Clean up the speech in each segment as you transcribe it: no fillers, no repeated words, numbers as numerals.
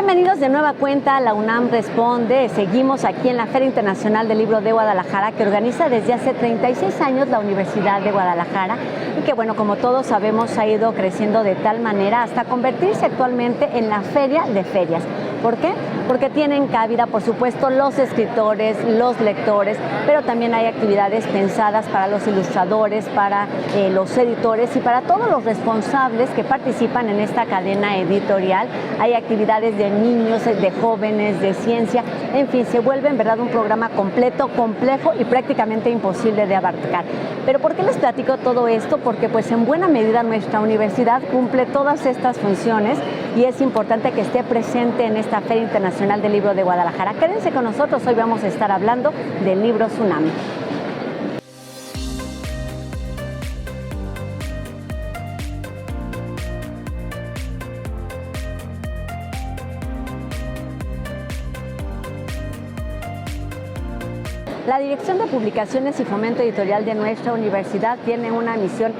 Bienvenidos de nueva cuenta a La UNAM Responde. Seguimos aquí en la Feria Internacional del Libro de Guadalajara, que organiza desde hace 36 años la Universidad de Guadalajara y que, bueno, como todos sabemos, ha ido creciendo de tal manera hasta convertirse actualmente en la feria de ferias. ¿Por qué? Porque tienen cabida, por supuesto, los escritores, los lectores, pero también hay actividades pensadas para los ilustradores, para los editores y para todos los responsables que participan en esta cadena editorial. Hay actividades de niños, de jóvenes, de ciencia, en fin, se vuelve en verdad un programa completo, complejo y prácticamente imposible de abarcar. Pero ¿por qué les platico todo esto? Porque pues en buena medida nuestra universidad cumple todas estas funciones y es importante que esté presente en esta Feria Internacional del Libro de Guadalajara. Quédense con nosotros, hoy vamos a estar hablando del libro Tsunami. La Dirección de Publicaciones y Fomento Editorial de nuestra universidad tiene una misión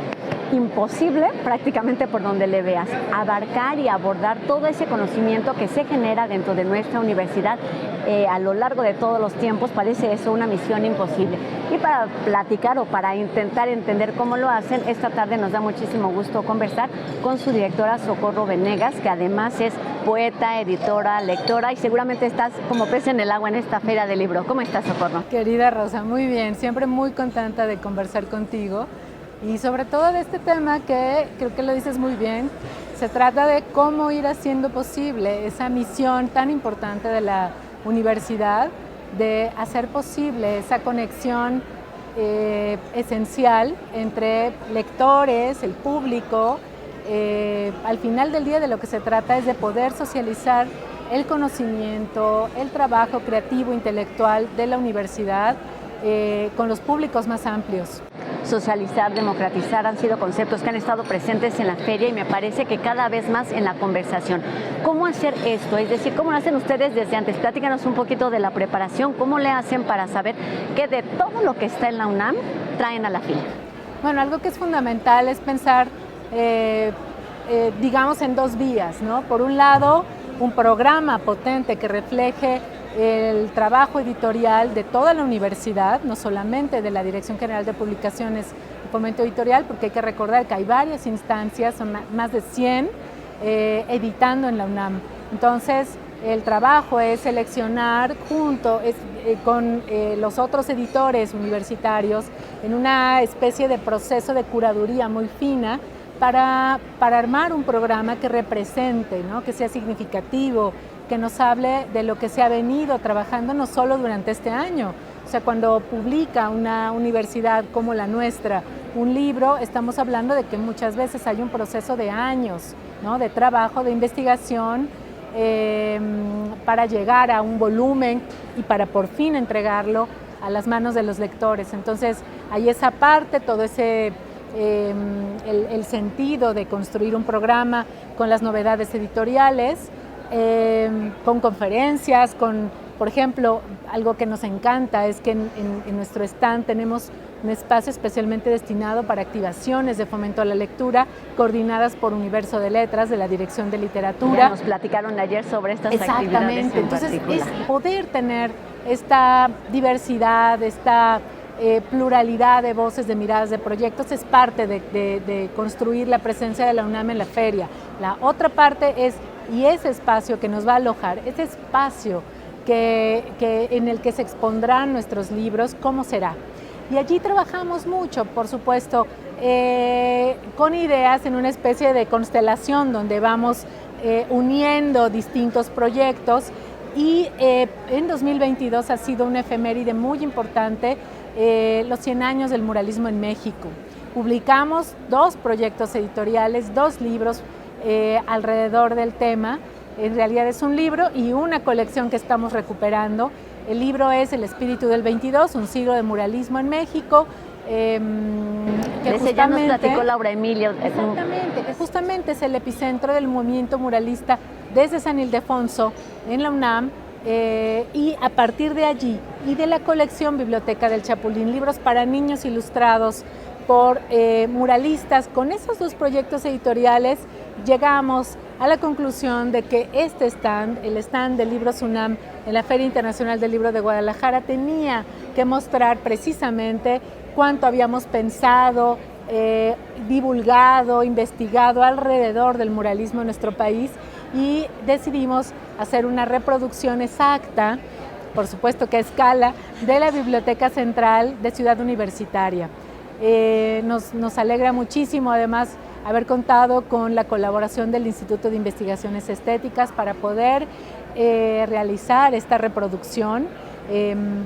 imposible, prácticamente por donde le veas, abarcar y abordar todo ese conocimiento que se genera dentro de nuestra universidad a lo largo de todos los tiempos. Parece eso una misión imposible. Y para platicar o para intentar entender cómo lo hacen, esta tarde nos da muchísimo gusto conversar con su directora Socorro Venegas, que además es poeta, editora, lectora y seguramente estás como pez en el agua en esta feria del libro. ¿Cómo estás, Socorro? Querida Rosa, muy bien, siempre muy contenta de conversar contigo y sobre todo de este tema que creo que lo dices muy bien. Se trata de cómo ir haciendo posible esa misión tan importante de la universidad, de hacer posible esa conexión esencial entre lectores, el público. Al final del día de lo que se trata es de poder socializar el conocimiento, el trabajo creativo, intelectual de la universidad con los públicos más amplios. Socializar, democratizar han sido conceptos que han estado presentes en la feria y me parece que cada vez más en la conversación. ¿Cómo hacer esto? Es decir, ¿cómo lo hacen ustedes desde antes? Platícanos un poquito de la preparación, ¿cómo le hacen para saber que de todo lo que está en la UNAM traen a la fila? Bueno, algo que es fundamental es pensar, digamos, en dos vías, ¿no? Por un lado, un programa potente que refleje el trabajo editorial de toda la universidad, no solamente de la Dirección General de Publicaciones y Fomento Editorial, porque hay que recordar que hay varias instancias, son más de 100 editando en la UNAM. Entonces, el trabajo es seleccionar junto con los otros editores universitarios en una especie de proceso de curaduría muy fina para armar un programa que represente, ¿no? Que sea significativo, que nos hable de lo que se ha venido trabajando no solo durante este año. O sea, cuando publica una universidad como la nuestra un libro, estamos hablando de que muchas veces hay un proceso de años, ¿no? De trabajo, de investigación, para llegar a un volumen y para por fin entregarlo a las manos de los lectores. Entonces, hay esa parte, todo ese el sentido de construir un programa con las novedades editoriales, con conferencias, por ejemplo, algo que nos encanta es que en nuestro stand tenemos un espacio especialmente destinado para activaciones de fomento a la lectura coordinadas por Universo de Letras de la Dirección de Literatura. Ya nos platicaron ayer sobre estas actividades. Exactamente, entonces es poder tener esta diversidad, esta pluralidad de voces, de miradas, de proyectos, es parte de construir la presencia de la UNAM en la feria. La otra parte es, y ese espacio que nos va a alojar, ese espacio en el que se expondrán nuestros libros, ¿cómo será? Y allí trabajamos mucho, por supuesto, con ideas en una especie de constelación donde vamos uniendo distintos proyectos y en 2022 ha sido una efeméride muy importante, los 100 años del muralismo en México. Publicamos 2 proyectos editoriales, 2 libros alrededor del tema. En realidad es un libro y una colección que estamos recuperando. El libro es El espíritu del 22, un siglo de muralismo en México. Ese ya nos platicó Laura Emilio. Exactamente, que justamente es el epicentro del movimiento muralista desde San Ildefonso en la UNAM, y a partir de allí y de la colección Biblioteca del Chapulín, libros para niños ilustrados por muralistas. Con esos dos proyectos editoriales llegamos a la conclusión de que este stand, el stand de Libros UNAM en la Feria Internacional del Libro de Guadalajara, tenía que mostrar precisamente cuánto habíamos pensado, divulgado, investigado alrededor del muralismo en nuestro país, y decidimos hacer una reproducción exacta, por supuesto que a escala, de la Biblioteca Central de Ciudad Universitaria. Nos alegra muchísimo además haber contado con la colaboración del Instituto de Investigaciones Estéticas para poder realizar esta reproducción.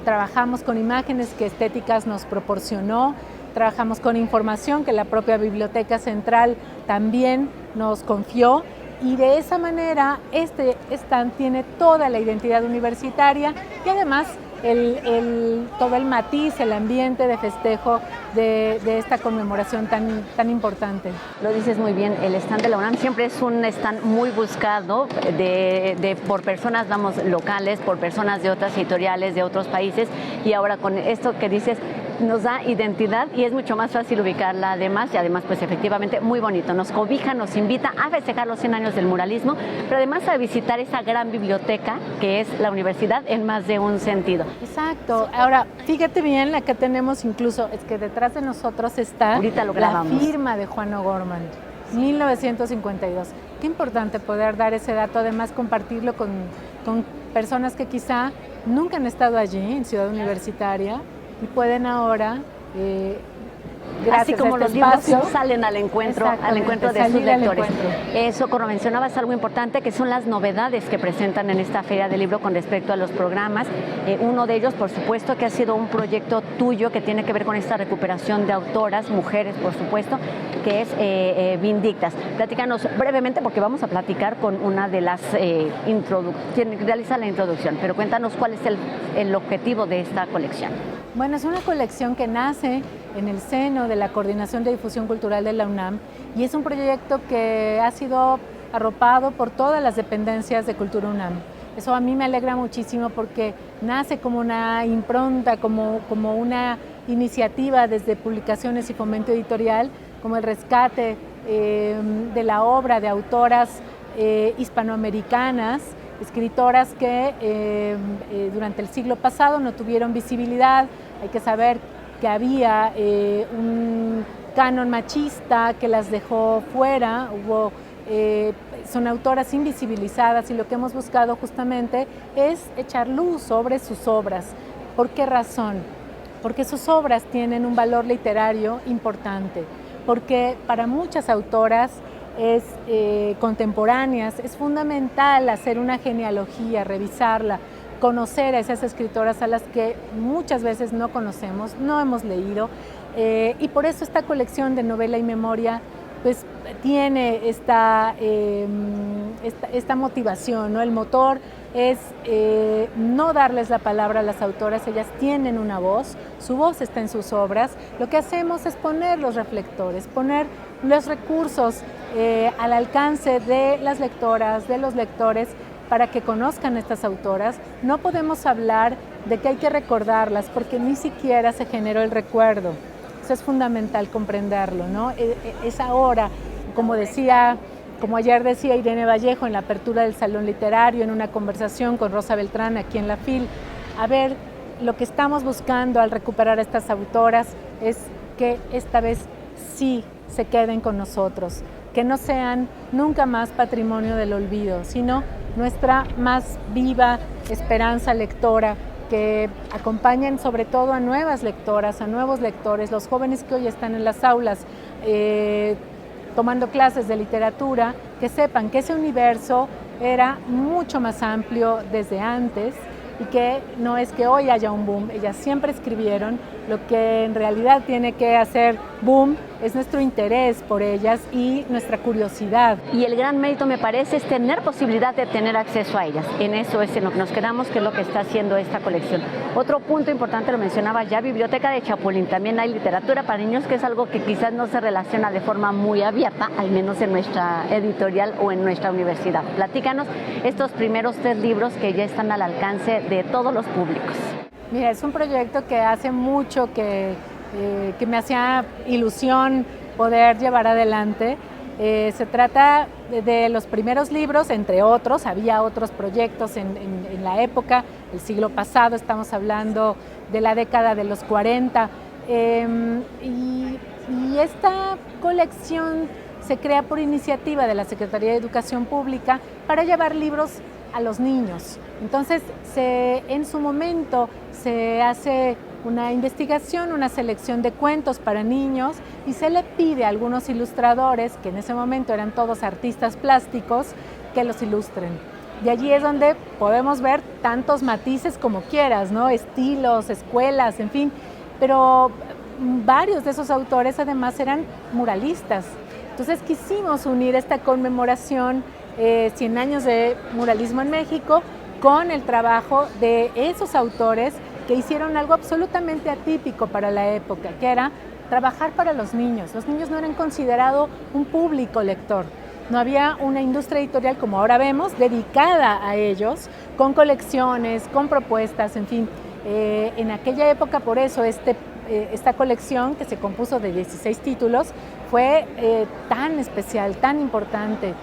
Trabajamos con imágenes que Estéticas nos proporcionó, trabajamos con información que la propia Biblioteca Central también nos confió, y de esa manera este stand tiene toda la identidad universitaria y además todo el matiz, el ambiente de festejo de esta conmemoración tan importante. Lo dices muy bien, el stand de la UNAM siempre es un stand muy buscado por personas, locales, por personas de otras editoriales, de otros países, y ahora con esto que dices, nos da identidad y es mucho más fácil ubicarla además, y además pues efectivamente muy bonito, nos cobija, nos invita a festejar los 100 años del muralismo, pero además a visitar esa gran biblioteca que es la universidad en más de un sentido. Exacto. Ahora, fíjate bien, acá tenemos incluso, es que detrás de nosotros está la firma de Juan O'Gorman, 1952. Qué importante poder dar ese dato, además compartirlo con personas que quizá nunca han estado allí en Ciudad Universitaria y pueden ahora, así como los libros salen al encuentro de sus lectores. Eso, como mencionabas, es algo importante, que son las novedades que presentan en esta Feria del Libro con respecto a los programas. Uno de ellos, por supuesto, que ha sido un proyecto tuyo que tiene que ver con esta recuperación de autoras, mujeres, por supuesto, que es Vindictas. Platícanos brevemente, porque vamos a platicar con una de las quien realiza la introducción, pero cuéntanos cuál es el objetivo de esta colección. Bueno, es una colección que nace en el seno de la Coordinación de Difusión Cultural de la UNAM y es un proyecto que ha sido arropado por todas las dependencias de Cultura UNAM. Eso a mí me alegra muchísimo porque nace como una impronta, como una iniciativa desde Publicaciones y Fomento Editorial, como el rescate de la obra de autoras hispanoamericanas, escritoras que durante el siglo pasado no tuvieron visibilidad. Hay que saber que había un canon machista que las dejó fuera, son autoras invisibilizadas, y lo que hemos buscado justamente es echar luz sobre sus obras. ¿Por qué razón? Porque sus obras tienen un valor literario importante, porque para muchas autoras contemporáneas es fundamental hacer una genealogía, revisarla, conocer a esas escritoras a las que muchas veces no conocemos, no hemos leído, y por eso esta colección de novela y memoria pues tiene esta motivación, ¿no? El motor es no darles la palabra a las autoras, ellas tienen una voz, su voz está en sus obras. Lo que hacemos es poner los reflectores, poner los recursos al alcance de las lectoras, de los lectores, para que conozcan a estas autoras. No podemos hablar de que hay que recordarlas porque ni siquiera se generó el recuerdo. Eso es fundamental comprenderlo, ¿no? Es ahora, como ayer decía Irene Vallejo en la apertura del Salón Literario, en una conversación con Rosa Beltrán aquí en la FIL, a ver, lo que estamos buscando al recuperar a estas autoras es que esta vez sí se queden con nosotros, que no sean nunca más patrimonio del olvido, sino nuestra más viva esperanza lectora, que acompañen sobre todo a nuevas lectoras, a nuevos lectores, los jóvenes que hoy están en las aulas tomando clases de literatura, que sepan que ese universo era mucho más amplio desde antes y que no es que hoy haya un boom, ellas siempre escribieron. Lo que en realidad tiene que hacer boom es nuestro interés por ellas y nuestra curiosidad. Y el gran mérito, me parece, es tener posibilidad de tener acceso a ellas. En eso es en lo que nos quedamos, que es lo que está haciendo esta colección. Otro punto importante, lo mencionaba ya, Biblioteca de Chapulín. También hay literatura para niños, que es algo que quizás no se relaciona de forma muy abierta, al menos en nuestra editorial o en nuestra universidad. Platícanos estos primeros 3 libros que ya están al alcance de todos los públicos. Mira, es un proyecto que hace mucho que que me hacía ilusión poder llevar adelante. Se trata de los primeros libros, entre otros, había otros proyectos en la época, el siglo pasado, estamos hablando de la década de los 40, y esta colección se crea por iniciativa de la Secretaría de Educación Pública para llevar libros a los niños. Entonces, en su momento se hace una investigación, una selección de cuentos para niños y se le pide a algunos ilustradores, que en ese momento eran todos artistas plásticos, que los ilustren. Y allí es donde podemos ver tantos matices como quieras, ¿no? Estilos, escuelas, en fin, pero varios de esos autores además eran muralistas. Entonces quisimos unir esta conmemoración 100 años de muralismo en México con el trabajo de esos autores que hicieron algo absolutamente atípico para la época, que era trabajar para los niños. Los niños no eran considerados un público lector. No había una industria editorial, como ahora vemos, dedicada a ellos, con colecciones, con propuestas, en fin. En aquella época, por eso, esta colección, que se compuso de 16 títulos, fue tan especial, tan importante.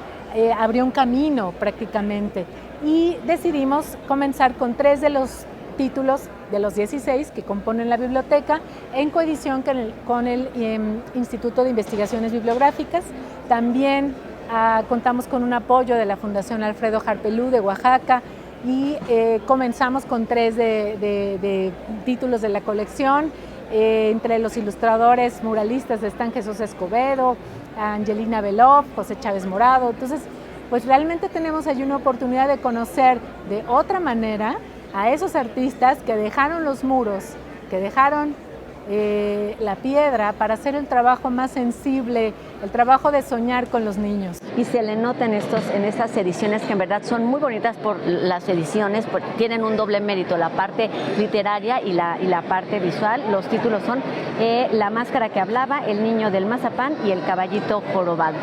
Abrió un camino prácticamente. Y decidimos comenzar con 3 de los títulos de los 16 que componen la biblioteca, en coedición con el Instituto de Investigaciones Bibliográficas. También contamos con un apoyo de la Fundación Alfredo Harpelú de Oaxaca y comenzamos con 3 de títulos de la colección. Entre los ilustradores muralistas están Jesús Escobedo, Angelina Belov, José Chávez Morado. Entonces, pues realmente tenemos ahí una oportunidad de conocer de otra manera a esos artistas que dejaron los muros, que dejaron la piedra para hacer el trabajo más sensible, el trabajo de soñar con los niños. Y se le nota en estas ediciones que en verdad son muy bonitas por las ediciones, tienen un doble mérito, la parte literaria y la parte visual. Los títulos son La máscara que hablaba, El niño del mazapán y El caballito jorobado.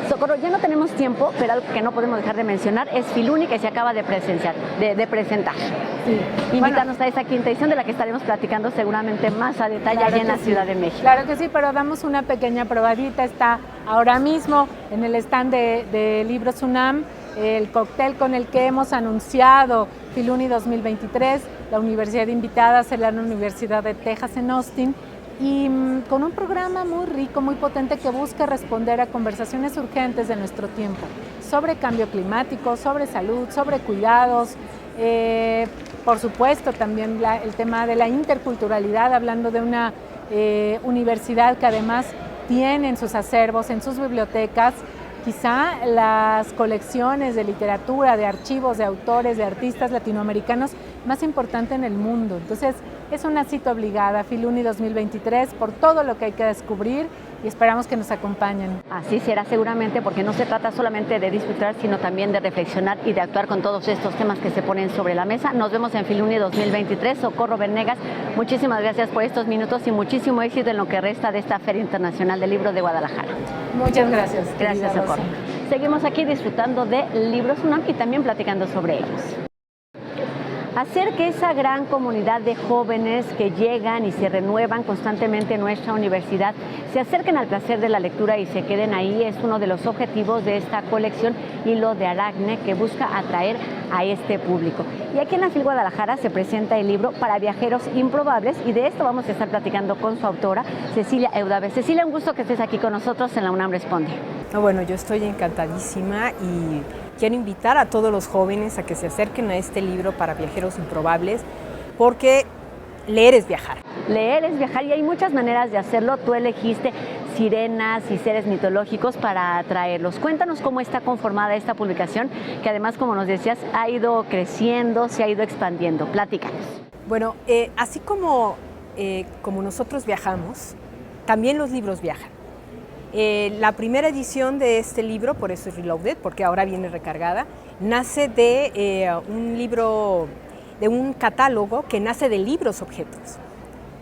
Socorro, ya no tenemos tiempo, pero algo que no podemos dejar de mencionar es Filuni, que se acaba de presentar. Sí. Invítanos a esa quinta edición de la que estaremos platicando seguramente más a detalle allá en la Ciudad de México. Claro que sí, pero damos una pequeña probadita. Está ahora mismo en el stand de Libros UNAM el cóctel con el que hemos anunciado Filuni 2023. La universidad invitada será la Universidad de Texas en Austin, y con un programa muy rico, muy potente, que busca responder a conversaciones urgentes de nuestro tiempo sobre cambio climático, sobre salud, sobre cuidados, por supuesto también el tema de la interculturalidad, hablando de una universidad que además tiene en sus acervos, en sus bibliotecas, quizá las colecciones de literatura, de archivos, de autores, de artistas latinoamericanos más importante en el mundo. Entonces, es una cita obligada, Filuni 2023, por todo lo que hay que descubrir, y esperamos que nos acompañen. Así será seguramente, porque no se trata solamente de disfrutar, sino también de reflexionar y de actuar con todos estos temas que se ponen sobre la mesa. Nos vemos en Filuni 2023. Socorro Venegas, muchísimas gracias por estos minutos y muchísimo éxito en lo que resta de esta Feria Internacional del Libro de Guadalajara. Muchas gracias. Gracias, Socorro. Seguimos aquí disfrutando de Libros UNAM y también platicando sobre ellos. Hacer que esa gran comunidad de jóvenes que llegan y se renuevan constantemente en nuestra universidad se acerquen al placer de la lectura y se queden ahí es uno de los objetivos de esta colección Hilo de Aracne, que busca atraer a este público. Y aquí en la FIL Guadalajara se presenta el libro Para Viajeros Improbables, y de esto vamos a estar platicando con su autora, Cecilia Eudave. Cecilia, un gusto que estés aquí con nosotros en la UNAM Responde. Bueno, yo estoy encantadísima y quiero invitar a todos los jóvenes a que se acerquen a este libro Para Viajeros Improbables, porque leer es viajar. Leer es viajar, y hay muchas maneras de hacerlo. Tú elegiste sirenas y seres mitológicos para atraerlos. Cuéntanos cómo está conformada esta publicación, que además, como nos decías, ha ido creciendo, se ha ido expandiendo. Platícanos. Bueno, así como nosotros viajamos, también los libros viajan. La primera edición de este libro, por eso es Reloaded, porque ahora viene recargada, nace de un libro, de un catálogo que nace de libros objetos,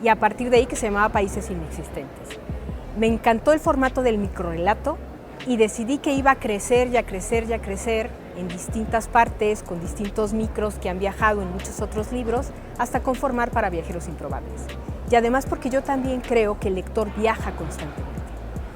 y a partir de ahí, que se llamaba Países Inexistentes. Me encantó el formato del microrrelato y decidí que iba a crecer y a crecer y a crecer en distintas partes, con distintos micros que han viajado en muchos otros libros, hasta conformar Para Viajeros Improbables. y además porque yo también creo que el lector viaja constantemente.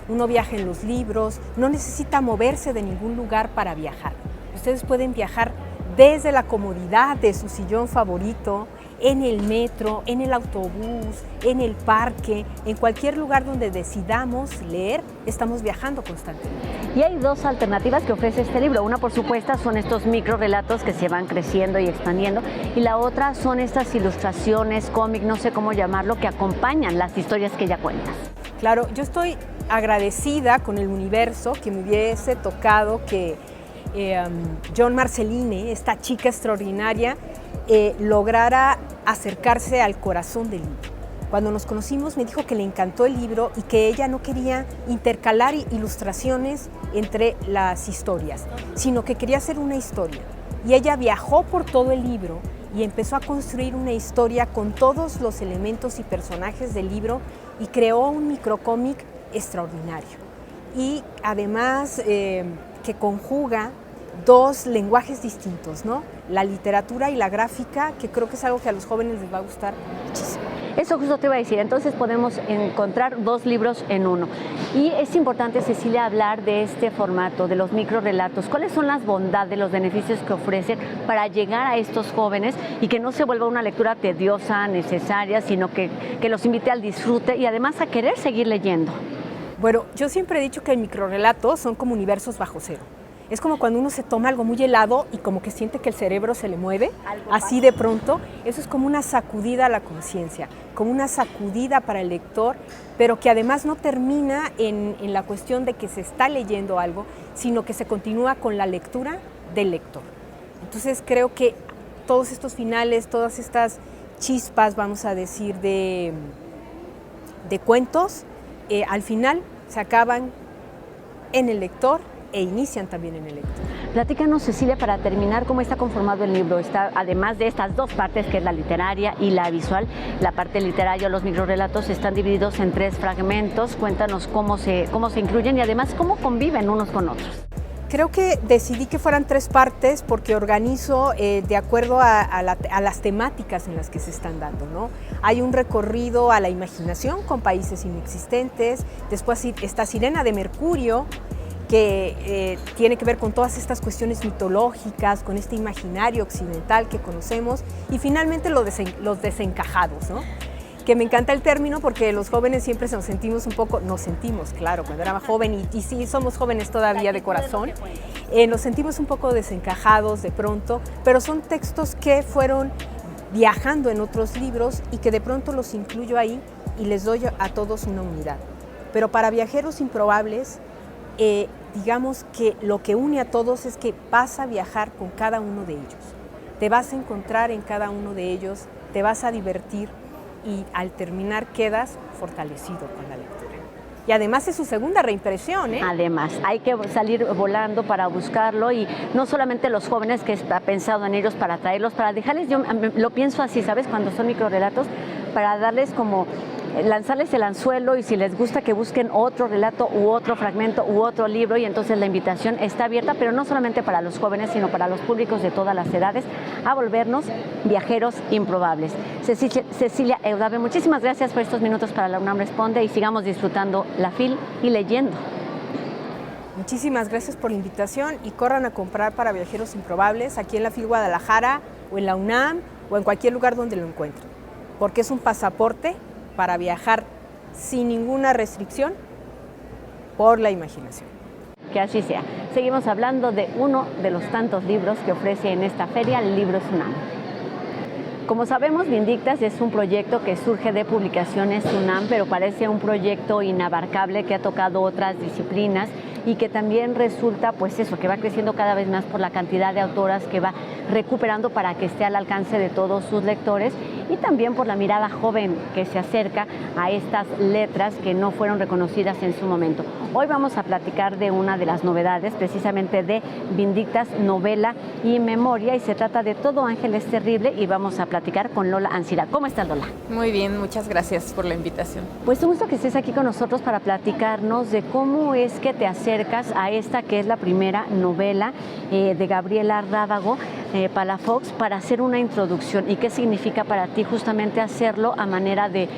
Uno viaja en los libros, no necesita moverse de ningún lugar para viajar. Ustedes pueden viajar desde la comodidad de su sillón favorito, en el metro, en el autobús, en el parque, en cualquier lugar donde decidamos leer, estamos viajando constantemente. Y hay dos alternativas que ofrece este libro. Una, por supuesto, son estos microrelatos que se van creciendo y expandiendo, y la otra son estas ilustraciones, cómic, no sé cómo llamarlo, que acompañan las historias que ya cuentas. Claro, yo estoy agradecida con el universo que me hubiese tocado que John Marceline, esta chica extraordinaria, lograra acercarse al corazón del libro. Cuando nos conocimos me dijo que le encantó el libro y que ella no quería intercalar ilustraciones entre las historias, sino que quería hacer una historia. Y ella viajó por todo el libro y empezó a construir una historia con todos los elementos y personajes del libro y creó un microcómic extraordinario. Y además que conjuga dos lenguajes distintos, ¿no? La literatura y la gráfica, que creo que es algo que a los jóvenes les va a gustar muchísimo. Eso justo te iba a decir, entonces podemos encontrar dos libros en uno. Y es importante, Cecilia, hablar de este formato, de los microrelatos. ¿Cuáles son las bondades, los beneficios que ofrecen para llegar a estos jóvenes y que no se vuelva una lectura tediosa, necesaria, sino que los invite al disfrute y además a querer seguir leyendo? Bueno, yo siempre he dicho que el microrelato son como universos bajo cero. Es como cuando uno se toma algo muy helado y como que siente que el cerebro se le mueve, así de pronto. Eso es como una sacudida a la conciencia, como una sacudida para el lector, pero que además no termina en la cuestión de que se está leyendo algo, sino que se continúa con la lectura del lector. Entonces creo que todos estos finales, todas estas chispas, vamos a decir, de cuentos, al final se acaban en el lector e inician también en el lector. Platícanos, Cecilia, para terminar, ¿cómo está conformado el libro? Está, además de estas dos partes, que es la literaria y la visual, la parte literaria, los microrelatos están divididos en 3 fragmentos. Cuéntanos cómo se incluyen y además cómo conviven unos con otros. Creo que decidí que fueran 3 partes porque organizo de acuerdo a las temáticas en las que se están dando, ¿no? Hay un recorrido a la imaginación con países inexistentes, después está Sirena de Mercurio, que tiene que ver con todas estas cuestiones mitológicas, con este imaginario occidental que conocemos, y finalmente los desencajados, ¿no? Que me encanta el término porque los jóvenes siempre nos sentimos, claro, cuando era joven, y sí, somos jóvenes todavía de corazón, nos sentimos un poco desencajados de pronto, pero son textos que fueron viajando en otros libros y que de pronto los incluyo ahí y les doy a todos una unidad. Pero para Viajeros Improbables, digamos que lo que une a todos es que vas a viajar con cada uno de ellos. Te vas a encontrar en cada uno de ellos, te vas a divertir y al terminar quedas fortalecido con la lectura. Y además es su segunda reimpresión, ¿eh? Además, hay que salir volando para buscarlo y no solamente los jóvenes que está pensado en ellos para traerlos, para dejarles, yo lo pienso así, ¿sabes? Cuando son microrelatos, para darles como lanzarles el anzuelo y si les gusta que busquen otro relato u otro fragmento u otro libro, y entonces la invitación está abierta, pero no solamente para los jóvenes, sino para los públicos de todas las edades, a volvernos viajeros improbables. Cecilia Eudave, muchísimas gracias por estos minutos para la UNAM Responde y sigamos disfrutando la FIL y leyendo. Muchísimas gracias por la invitación y corran a comprar para Viajeros Improbables aquí en la FIL Guadalajara o en la UNAM o en cualquier lugar donde lo encuentren, porque es un pasaporte para viajar sin ninguna restricción por la imaginación. Que así sea. Seguimos hablando de uno de los tantos libros que ofrece en esta feria, Libros UNAM. Como sabemos, Vindictas es un proyecto que surge de Publicaciones UNAM, pero parece un proyecto inabarcable que ha tocado otras disciplinas y que también resulta, pues eso, que va creciendo cada vez más por la cantidad de autoras que va recuperando para que esté al alcance de todos sus lectores y también por la mirada joven que se acerca a estas letras que no fueron reconocidas en su momento. Hoy vamos a platicar de una de las novedades, precisamente de Vindictas, novela y memoria, y se trata de Todo Ángel es Terrible, y vamos a platicar con Lola Ancira. ¿Cómo estás, Lola? Muy bien, muchas gracias por la invitación. Pues un gusto que estés aquí con nosotros para platicarnos de cómo es que te acercas a esta que es la primera novela de Gabriela Rábago. Palafox para hacer una introducción. ¿Y qué significa para ti justamente hacerlo a manera de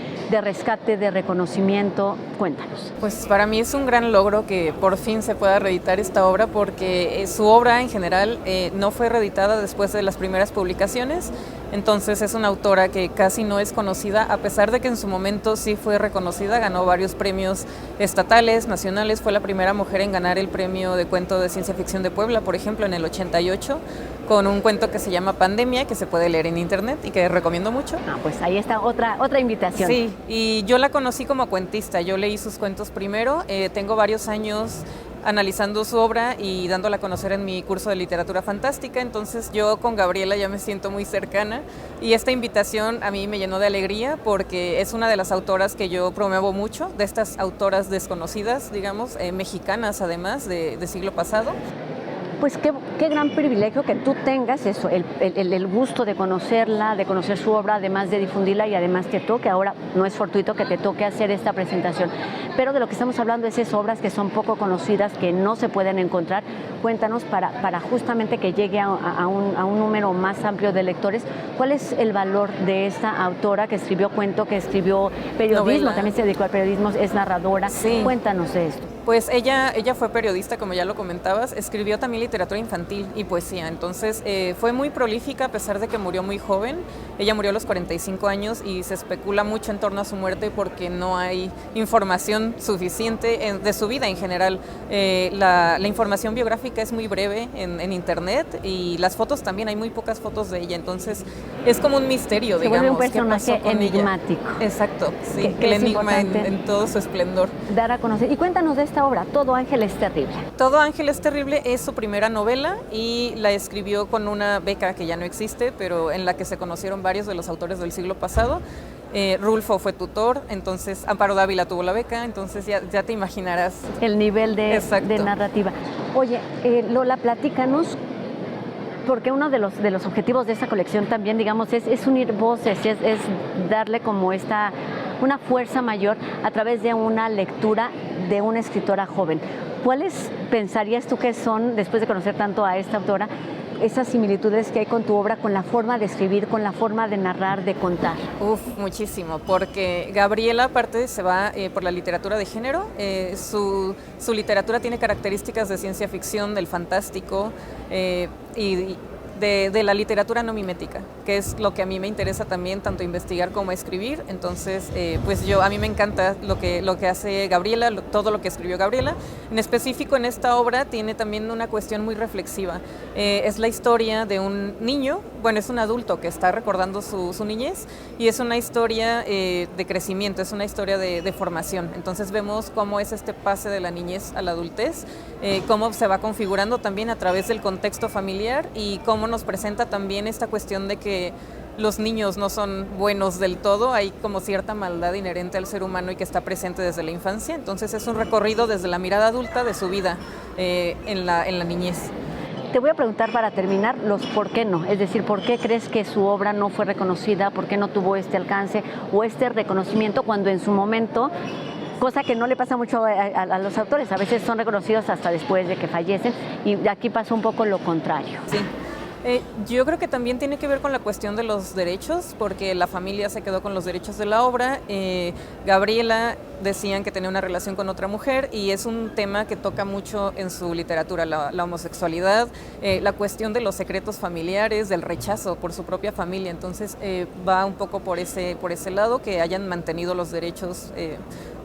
rescate, de reconocimiento? Cuéntanos. Pues para mí es un gran logro que por fin se pueda reeditar esta obra, porque su obra en general no fue reeditada después de las primeras publicaciones. Entonces es una autora que casi no es conocida, a pesar de que en su momento sí fue reconocida, ganó varios premios estatales, nacionales, fue la primera mujer en ganar el premio de cuento de ciencia ficción de Puebla, por ejemplo, en el 88, con un cuento que se llama Pandemia, que se puede leer en internet y que recomiendo mucho. Pues ahí está otra invitación. Sí, y yo la conocí como cuentista, yo leí sus cuentos primero, tengo varios años analizando su obra y dándola a conocer en mi curso de literatura fantástica, entonces yo con Gabriela ya me siento muy cercana y esta invitación a mí me llenó de alegría porque es una de las autoras que yo promuevo mucho, de estas autoras desconocidas, digamos, mexicanas además, de siglo pasado. Pues qué gran privilegio que tú tengas eso, el gusto de conocerla, de conocer su obra, además de difundirla y además te toque, ahora no es fortuito que te toque hacer esta presentación. Pero de lo que estamos hablando es esas obras que son poco conocidas, que no se pueden encontrar. Cuéntanos para justamente que llegue a un número más amplio de lectores, ¿cuál es el valor de esta autora que escribió cuento, que escribió periodismo, novela, también se dedicó al periodismo, es narradora? Sí. Cuéntanos de esto. Pues ella fue periodista, como ya lo comentabas, escribió también literatura infantil y poesía, entonces fue muy prolífica a pesar de que murió muy joven. Ella murió a los 45 años y se especula mucho en torno a su muerte porque no hay información suficiente de su vida en general. La información biográfica es muy breve en internet y las fotos también, hay muy pocas fotos de ella, entonces es como un misterio, se digamos. Se vuelve un personaje enigmático. Ella. Exacto, sí, el enigma en todo su esplendor. Dar a conocer. Y cuéntanos de esta obra, Todo Ángel es Terrible. Todo Ángel es Terrible es su primera novela y la escribió con una beca que ya no existe, pero en la que se conocieron varios de los autores del siglo pasado. Rulfo fue tutor, entonces Amparo Dávila tuvo la beca, entonces ya te imaginarás. El nivel de narrativa. Oye, Lola, platícanos, porque uno de los objetivos de esta colección también, digamos, es unir voces, es darle como una fuerza mayor a través de una lectura de una escritora joven. ¿Cuáles pensarías tú que son, después de conocer tanto a esta autora, esas similitudes que hay con tu obra, con la forma de escribir, con la forma de narrar, de contar? Muchísimo, porque Gabriela aparte se va por la literatura de género, su literatura tiene características de ciencia ficción, del fantástico y de la literatura no mimética, que es lo que a mí me interesa también, tanto investigar como escribir. Entonces, pues a mí me encanta lo que hace Gabriela, todo lo que escribió Gabriela. En específico, en esta obra tiene también una cuestión muy reflexiva. Es la historia de un niño, bueno, es un adulto que está recordando su niñez, y es una historia de crecimiento, es una historia de formación. Entonces vemos cómo es este pase de la niñez a la adultez, cómo se va configurando también a través del contexto familiar y cómo nos presenta también esta cuestión de que los niños no son buenos del todo, hay como cierta maldad inherente al ser humano y que está presente desde la infancia. Entonces es un recorrido desde la mirada adulta de su vida en la niñez. Te voy a preguntar para terminar los por qué no, es decir, ¿por qué crees que su obra no fue reconocida? ¿Por qué no tuvo este alcance o este reconocimiento cuando en su momento, cosa que no le pasa mucho a los autores, a veces son reconocidos hasta después de que fallecen, y aquí pasa un poco lo contrario? Sí. Yo creo que también tiene que ver con la cuestión de los derechos, porque la familia se quedó con los derechos de la obra. Gabriela decían que tenía una relación con otra mujer y es un tema que toca mucho en su literatura, la homosexualidad, la cuestión de los secretos familiares, del rechazo por su propia familia. Entonces va un poco por ese lado, que hayan mantenido los derechos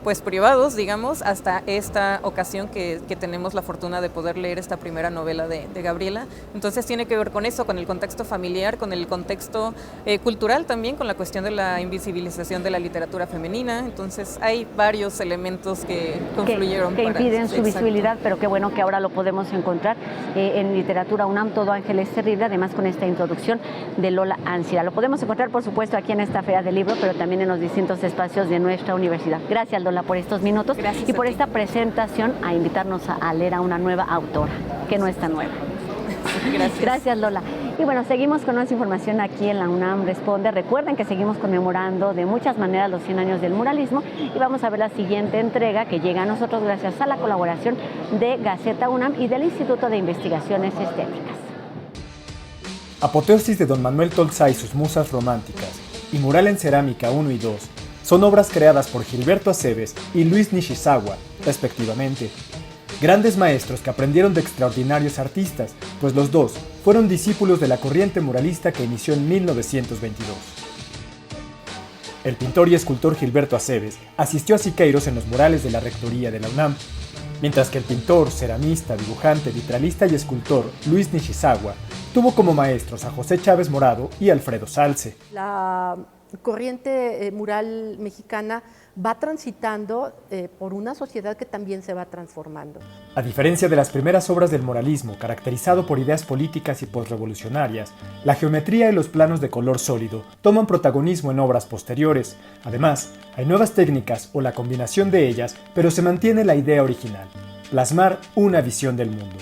pues privados, digamos, hasta esta ocasión que tenemos la fortuna de poder leer esta primera novela de Gabriela. Entonces tiene que ver con eso, con el contexto familiar, con el contexto cultural también, con la cuestión de la invisibilización de la literatura femenina. Entonces hay varios elementos que confluyeron. Que impiden su visibilidad, pero qué bueno que ahora lo podemos encontrar en Literatura UNAM, Todo Ángel es Terrible, además con esta introducción de Lola Ancira. Lo podemos encontrar, por supuesto, aquí en esta Feria del Libro, pero también en los distintos espacios de nuestra universidad. Gracias, Lola, por estos minutos. Gracias y por esta presentación, a invitarnos a leer a una nueva autora, que no está nueva. Gracias. Gracias, Lola. Y bueno, seguimos con más información aquí en la UNAM Responde. Recuerden que seguimos conmemorando de muchas maneras los 100 años del muralismo y vamos a ver la siguiente entrega que llega a nosotros gracias a la colaboración de Gaceta UNAM y del Instituto de Investigaciones Estéticas. Apoteosis de Don Manuel Tolsá y sus musas románticas y Mural en cerámica 1 y 2 son obras creadas por Gilberto Aceves y Luis Nishizawa, respectivamente. Grandes maestros que aprendieron de extraordinarios artistas, pues los dos fueron discípulos de la corriente muralista que inició en 1922. El pintor y escultor Gilberto Aceves asistió a Siqueiros en los murales de la Rectoría de la UNAM, mientras que el pintor, ceramista, dibujante, vitralista y escultor Luis Nishizawa tuvo como maestros a José Chávez Morado y Alfredo Salce. La corriente mural mexicana va transitando por una sociedad que también se va transformando. A diferencia de las primeras obras del muralismo, caracterizado por ideas políticas y posrevolucionarias, la geometría y los planos de color sólido toman protagonismo en obras posteriores. Además, hay nuevas técnicas o la combinación de ellas, pero se mantiene la idea original: plasmar una visión del mundo.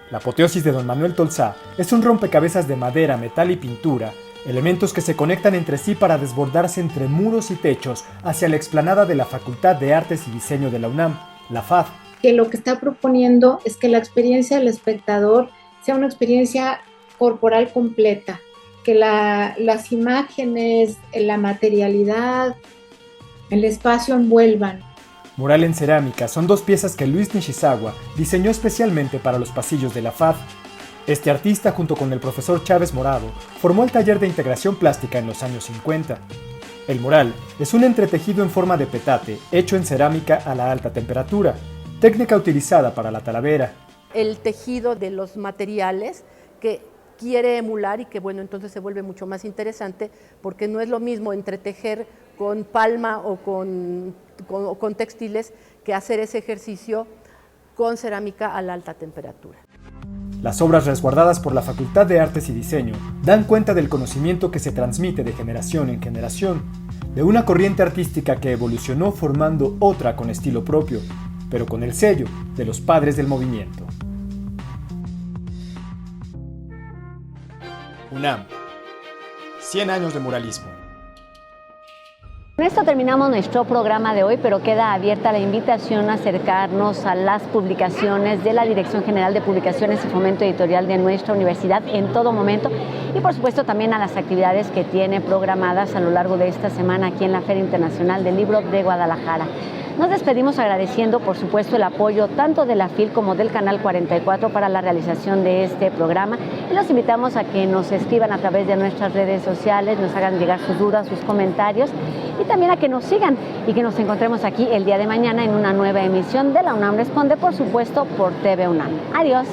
La apoteosis de Don Manuel Tolsá es un rompecabezas de madera, metal y pintura, elementos que se conectan entre sí para desbordarse entre muros y techos hacia la explanada de la Facultad de Artes y Diseño de la UNAM, la FAD. Que lo que está proponiendo es que la experiencia del espectador sea una experiencia corporal completa, que las imágenes, la materialidad, el espacio envuelvan. Mural en cerámica son dos piezas que Luis Nishizawa diseñó especialmente para los pasillos de la FAD. Este artista, junto con el profesor Chávez Morado, formó el taller de integración plástica en los años 50. El mural es un entretejido en forma de petate, hecho en cerámica a la alta temperatura, técnica utilizada para la talavera. El tejido de los materiales que quiere emular y que bueno, entonces se vuelve mucho más interesante porque no es lo mismo entretejer con palma o con textiles que hacer ese ejercicio con cerámica a la alta temperatura. Las obras resguardadas por la Facultad de Artes y Diseño dan cuenta del conocimiento que se transmite de generación en generación, de una corriente artística que evolucionó formando otra con estilo propio, pero con el sello de los padres del movimiento. UNAM. 100 años de muralismo. Con esto terminamos nuestro programa de hoy, pero queda abierta la invitación a acercarnos a las publicaciones de la Dirección General de Publicaciones y Fomento Editorial de nuestra universidad en todo momento y por supuesto también a las actividades que tiene programadas a lo largo de esta semana aquí en la Feria Internacional del Libro de Guadalajara. Nos despedimos agradeciendo, por supuesto, el apoyo tanto de la FIL como del Canal 44 para la realización de este programa y los invitamos a que nos escriban a través de nuestras redes sociales, nos hagan llegar sus dudas, sus comentarios y también a que nos sigan y que nos encontremos aquí el día de mañana en una nueva emisión de La UNAM Responde, por supuesto, por TV UNAM. Adiós.